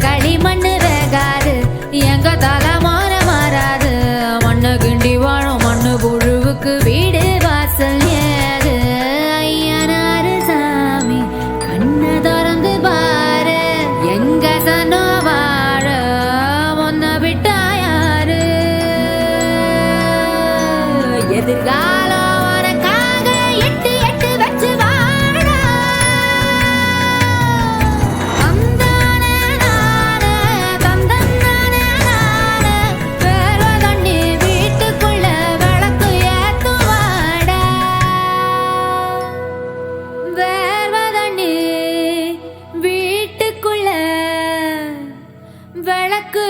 களிமண்ணு வேகாது எங்க தலைமான மாறாது மண்ணு கிண்டி வாழும் மண்ணு புழுவுக்கு வீடு வாசல் ஏது ஐயனாரு சாமி கண்ண திறந்து பாரு எங்க சனோ வாழ முன்ன விட்டா யாரு எதிர்காலம் விளக்கு